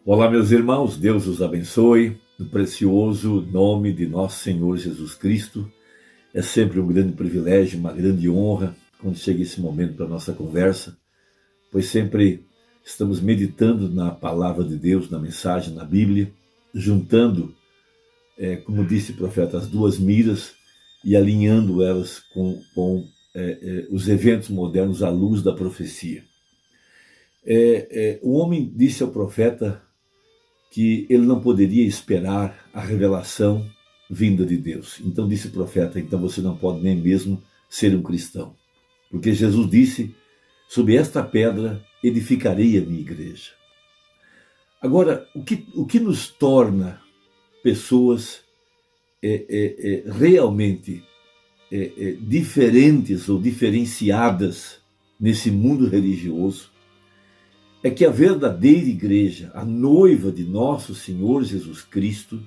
Olá, meus irmãos, Deus os abençoe, no precioso nome de nosso Senhor Jesus Cristo. É sempre um grande privilégio, uma grande honra, quando chega esse momento para a nossa conversa, pois sempre estamos meditando na palavra de Deus, na mensagem, na Bíblia, juntando, como disse o profeta, as duas miras e alinhando elas com os eventos modernos à luz da profecia. O homem disse ao profeta que ele não poderia esperar a revelação vinda de Deus. Então disse o profeta, então você não pode nem mesmo ser um cristão. Porque Jesus disse, sobre esta pedra edificarei a minha igreja. Agora, o que nos torna pessoas realmente diferentes ou diferenciadas nesse mundo religioso é que a verdadeira igreja, a noiva de nosso Senhor Jesus Cristo,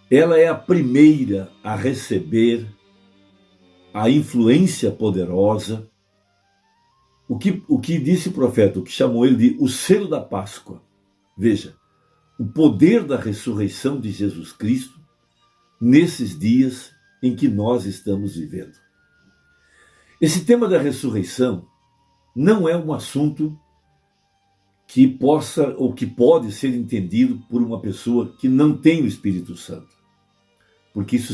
ela é a primeira a receber a influência poderosa, o que disse o profeta, o que chamou ele de o selo da Páscoa. Veja, o poder da ressurreição de Jesus Cristo nesses dias em que nós estamos vivendo. Esse tema da ressurreição não é um assunto que possa ou que pode ser entendido por uma pessoa que não tem o Espírito Santo. Porque isso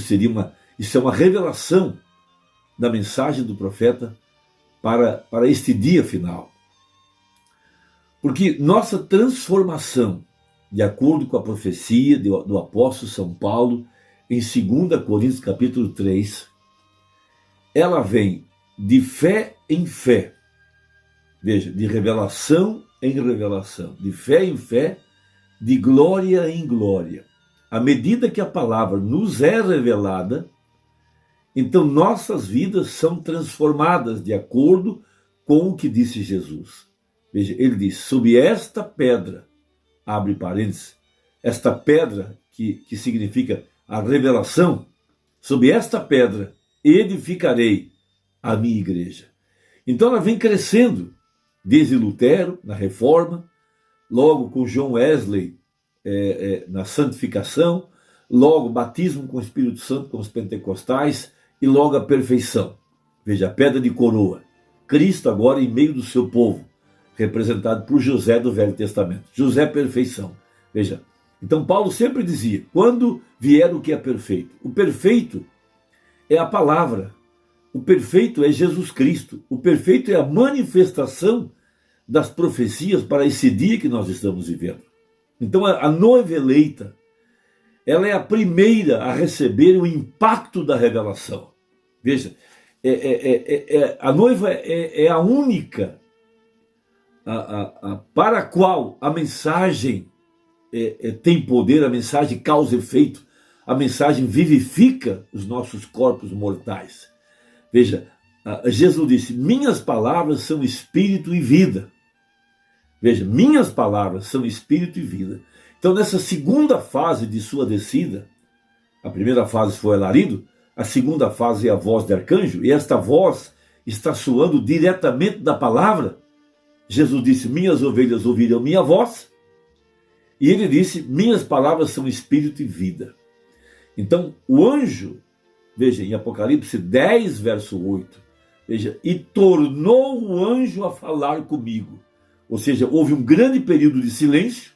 é uma revelação da mensagem do profeta para este dia final. Porque nossa transformação, de acordo com a profecia do apóstolo São Paulo, em 2 Coríntios capítulo 3, ela vem de fé em fé. Veja, de revelação em revelação, de fé em fé, de glória em glória. À medida que a palavra nos é revelada, então nossas vidas são transformadas de acordo com o que disse Jesus. Veja, ele diz, sob esta pedra, abre parênteses, esta pedra que significa a revelação, sob esta pedra edificarei a minha igreja. Então ela vem crescendo, desde Lutero, na Reforma, logo com John Wesley, na santificação, logo batismo com o Espírito Santo, com os pentecostais, e logo a perfeição. Veja, a pedra de coroa. Cristo agora em meio do seu povo, representado por José do Velho Testamento. José, perfeição. Veja, então Paulo sempre dizia, quando vier o que é perfeito? O perfeito é a palavra. O perfeito é Jesus Cristo. O perfeito é a manifestação das profecias para esse dia que nós estamos vivendo. Então a noiva eleita, ela é a primeira a receber o impacto da revelação. Veja, a noiva é a única para a qual a mensagem tem poder, a mensagem causa efeito, a mensagem vivifica os nossos corpos mortais. Veja, Jesus disse, minhas palavras são espírito e vida. Veja, minhas palavras são espírito e vida. Então, nessa segunda fase de sua descida, a primeira fase foi alarido, a segunda fase é a voz de arcanjo, e esta voz está soando diretamente da palavra. Jesus disse, minhas ovelhas ouvirão minha voz, e ele disse, minhas palavras são espírito e vida. Então, o anjo, veja, em Apocalipse 10, verso 8, veja, e tornou o anjo a falar comigo. Ou seja, houve um grande período de silêncio,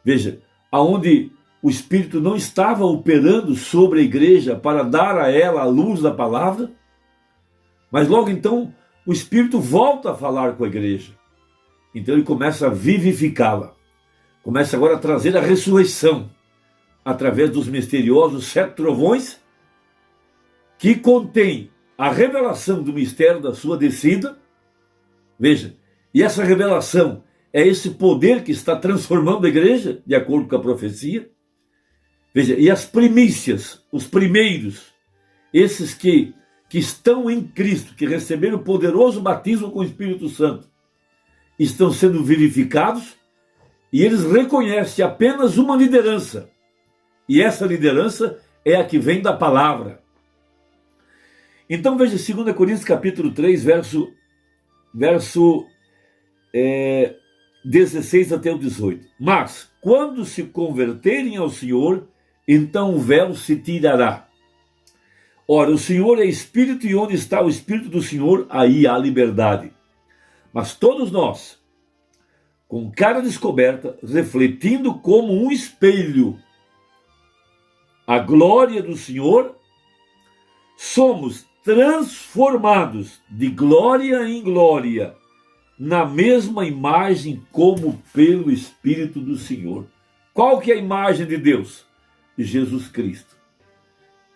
veja, aonde o Espírito não estava operando sobre a igreja para dar a ela a luz da palavra, mas logo então o Espírito volta a falar com a igreja. Então ele começa a vivificá-la, começa agora a trazer a ressurreição, através dos misteriosos 7 trovões, que contém a revelação do mistério da sua descida. Veja, e essa revelação é esse poder que está transformando a igreja, de acordo com a profecia. Veja, e as primícias, os primeiros, esses que estão em Cristo, que receberam o poderoso batismo com o Espírito Santo, estão sendo vivificados, e eles reconhecem apenas uma liderança. E essa liderança é a que vem da palavra. Então veja 2 Coríntios capítulo 3, verso 16 até o 18. Mas, quando se converterem ao Senhor, então o véu se tirará. Ora, o Senhor é Espírito, e onde está o Espírito do Senhor, aí há liberdade. Mas todos nós, com cara descoberta, refletindo como um espelho a glória do Senhor, somos transformados de glória em glória, na mesma imagem como pelo Espírito do Senhor. Qual que é a imagem de Deus? Jesus Cristo.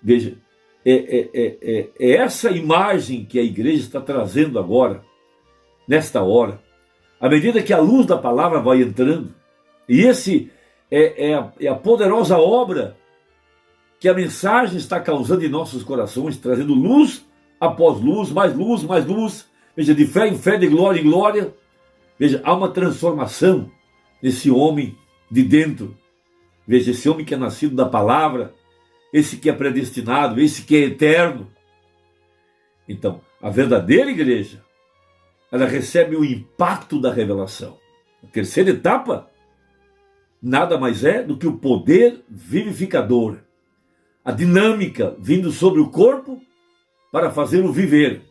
Veja, é essa imagem que a igreja está trazendo agora, nesta hora, à medida que a luz da palavra vai entrando, e esse é a poderosa obra que a mensagem está causando em nossos corações, trazendo luz após luz, mais luz, mais luz. Veja, de fé em fé, de glória em glória. Veja, há uma transformação nesse homem de dentro. Veja, esse homem que é nascido da palavra, esse que é predestinado, esse que é eterno. Então, a verdadeira igreja, ela recebe o impacto da revelação. A terceira etapa nada mais é do que o poder vivificador. A dinâmica vindo sobre o corpo para fazê-lo viver.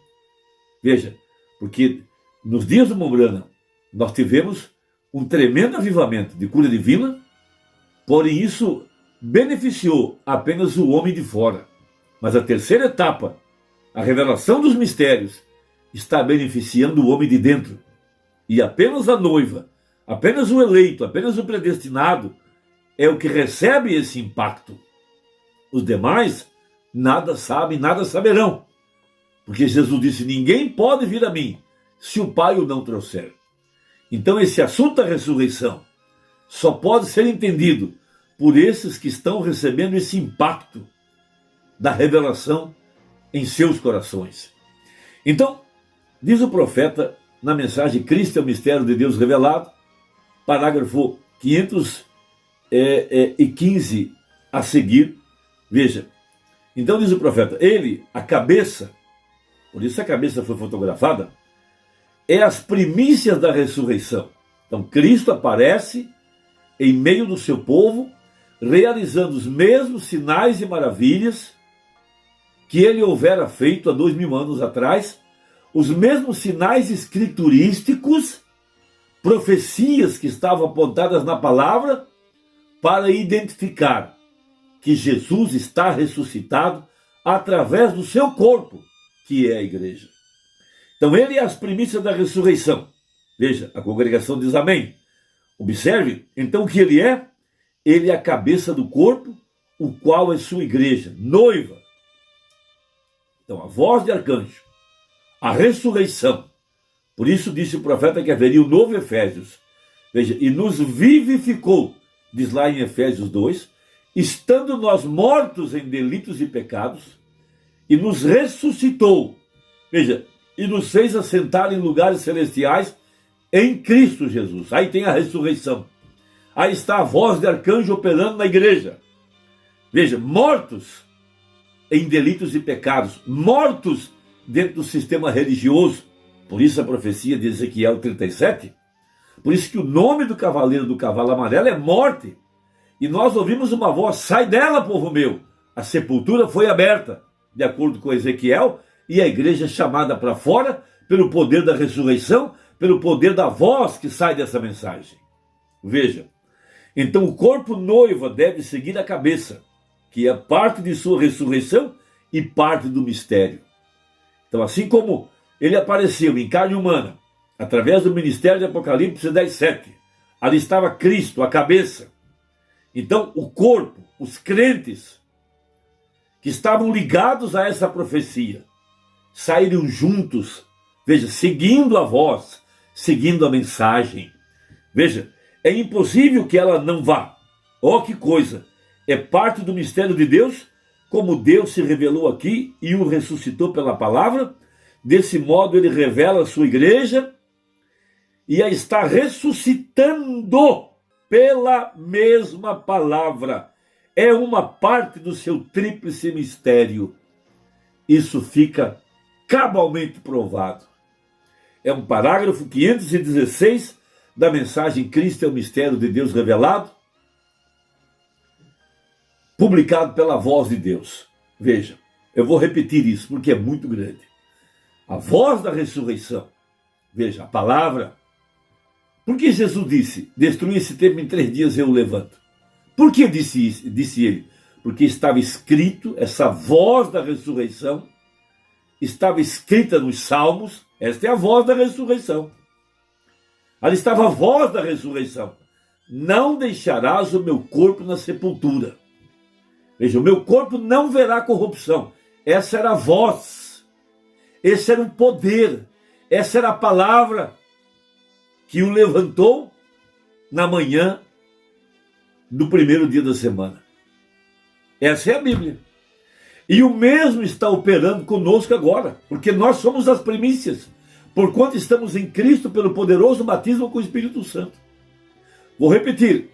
Veja, porque nos dias do Mombrana nós tivemos um tremendo avivamento de cura divina, porém isso beneficiou apenas o homem de fora. Mas a terceira etapa, a revelação dos mistérios, está beneficiando o homem de dentro. E apenas a noiva, apenas o eleito, apenas o predestinado é o que recebe esse impacto. Os demais nada sabem, nada saberão. Porque Jesus disse, ninguém pode vir a mim se o Pai o não trouxer. Então esse assunto da ressurreição só pode ser entendido por esses que estão recebendo esse impacto da revelação em seus corações. Então, diz o profeta na mensagem Cristo é o mistério de Deus revelado, parágrafo 515 a seguir. Veja, então diz o profeta, ele, a cabeça, por isso a cabeça foi fotografada, é as primícias da ressurreição. Então Cristo aparece em meio do seu povo, realizando os mesmos sinais e maravilhas que ele houvera feito há 2000 anos atrás, os mesmos sinais escriturísticos, profecias que estavam apontadas na palavra, para identificar que Jesus está ressuscitado através do seu corpo, que é a igreja. Então ele é as primícias da ressurreição. Veja, a congregação diz amém. Observe, então o que ele é? Ele é a cabeça do corpo, o qual é sua igreja, noiva. Então a voz de arcanjo, a ressurreição. Por isso disse o profeta que haveria um novo Efésios. Veja, e nos vivificou, diz lá em Efésios 2, estando nós mortos em delitos e pecados, e nos ressuscitou. Veja, e nos fez assentar em lugares celestiais em Cristo Jesus. Aí tem a ressurreição. Aí está a voz de arcanjo operando na igreja. Veja, mortos em delitos e pecados, mortos dentro do sistema religioso. Por isso a profecia de Ezequiel 37. Por isso que o nome do cavaleiro do cavalo amarelo é morte. E nós ouvimos uma voz, sai dela, povo meu. A sepultura foi aberta, de acordo com Ezequiel, e a igreja é chamada para fora pelo poder da ressurreição, pelo poder da voz que sai dessa mensagem. Veja, então o corpo noiva deve seguir a cabeça, que é parte de sua ressurreição e parte do mistério. Então assim como ele apareceu em carne humana, através do ministério de Apocalipse 10:7, ali estava Cristo, a cabeça. Então o corpo, os crentes que estavam ligados a essa profecia, saíram juntos, veja, seguindo a voz, seguindo a mensagem. Veja, é impossível que ela não vá. Oh, que coisa! É parte do mistério de Deus, como Deus se revelou aqui e o ressuscitou pela palavra. Desse modo ele revela a sua igreja e a está ressuscitando pela mesma palavra. É uma parte do seu tríplice mistério. Isso fica cabalmente provado. É um parágrafo 516 da mensagem Cristo é o mistério de Deus revelado, publicado pela voz de Deus. Veja, eu vou repetir isso porque é muito grande. A voz da ressurreição. Veja, a palavra. Por que Jesus disse, destruir esse tempo em 3 dias eu o levanto? Por que disse isso? Disse ele, porque estava escrito, essa voz da ressurreição, estava escrita nos Salmos, esta é a voz da ressurreição. Ali estava a voz da ressurreição. Não deixarás o meu corpo na sepultura. Veja, o meu corpo não verá corrupção. Essa era a voz. Esse era o poder. Essa era a palavra que o levantou na manhã do primeiro dia da semana. Essa é a Bíblia. E o mesmo está operando conosco agora, porque nós somos as primícias, porquanto estamos em Cristo pelo poderoso batismo com o Espírito Santo. Vou repetir.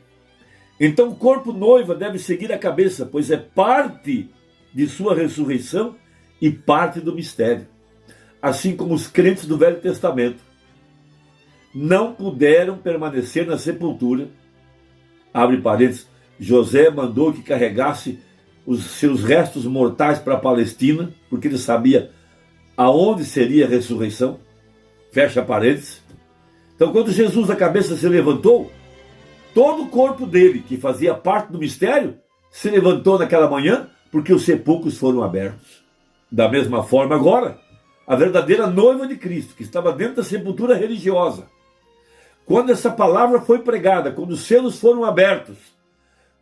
Então o corpo noiva deve seguir a cabeça, pois é parte de sua ressurreição e parte do mistério. Assim como os crentes do Velho Testamento não puderam permanecer na sepultura. Abre parênteses, José mandou que carregasse os seus restos mortais para a Palestina, porque ele sabia aonde seria a ressurreição. Fecha parênteses. Então, quando Jesus, a cabeça, se levantou, todo o corpo dele, que fazia parte do mistério, se levantou naquela manhã, porque os sepulcros foram abertos. Da mesma forma, agora, a verdadeira noiva de Cristo, que estava dentro da sepultura religiosa, quando essa palavra foi pregada, quando os selos foram abertos,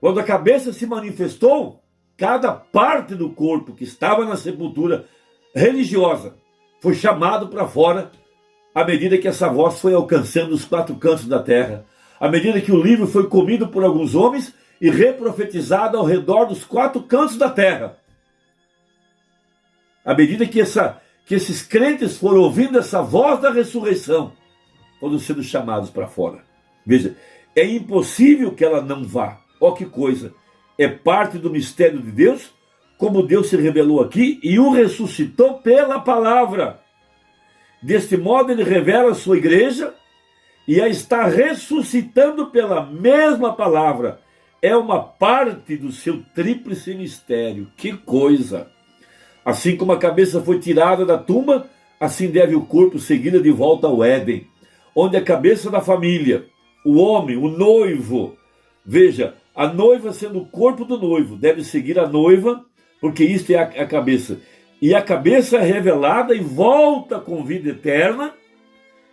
quando a cabeça se manifestou, cada parte do corpo que estava na sepultura religiosa foi chamado para fora, à medida que essa voz foi alcançando os 4 cantos da terra, à medida que o livro foi comido por alguns homens e reprofetizado ao redor dos 4 cantos da terra. À medida que esses crentes foram ouvindo essa voz da ressurreição, foram sendo chamados para fora. Veja, é impossível que ela não vá. Ó, que coisa! É parte do mistério de Deus, como Deus se revelou aqui e o ressuscitou pela palavra. Deste modo ele revela a sua igreja e a está ressuscitando pela mesma palavra. É uma parte do seu tríplice mistério. Que coisa! Assim como a cabeça foi tirada da tumba, assim deve o corpo seguir de volta ao Éden, onde a cabeça da família, o homem, o noivo, veja, a noiva sendo o corpo do noivo, deve seguir a noiva, porque isto é a cabeça. E a cabeça é revelada e volta com vida eterna,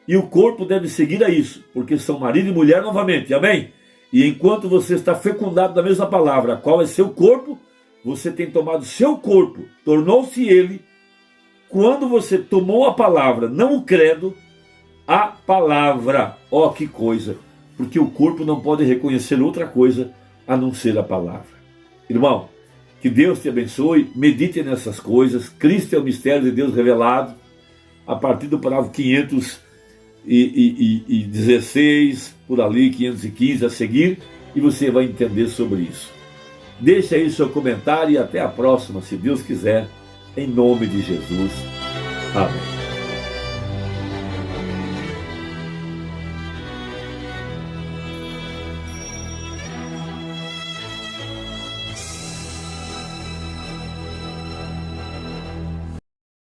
e o corpo deve seguir a isso, porque são marido e mulher novamente, amém? E enquanto você está fecundado da mesma palavra, a qual é seu corpo, você tem tomado seu corpo, tornou-se ele, quando você tomou a palavra, não o credo, a palavra. Ó, que coisa! Porque o corpo não pode reconhecer outra coisa a não ser a palavra. Irmão, que Deus te abençoe, medite nessas coisas. Cristo é o mistério de Deus revelado, a partir do parágrafo 516, por ali, 515 a seguir, e você vai entender sobre isso. Deixe aí seu comentário e até a próxima, se Deus quiser, em nome de Jesus. Amém.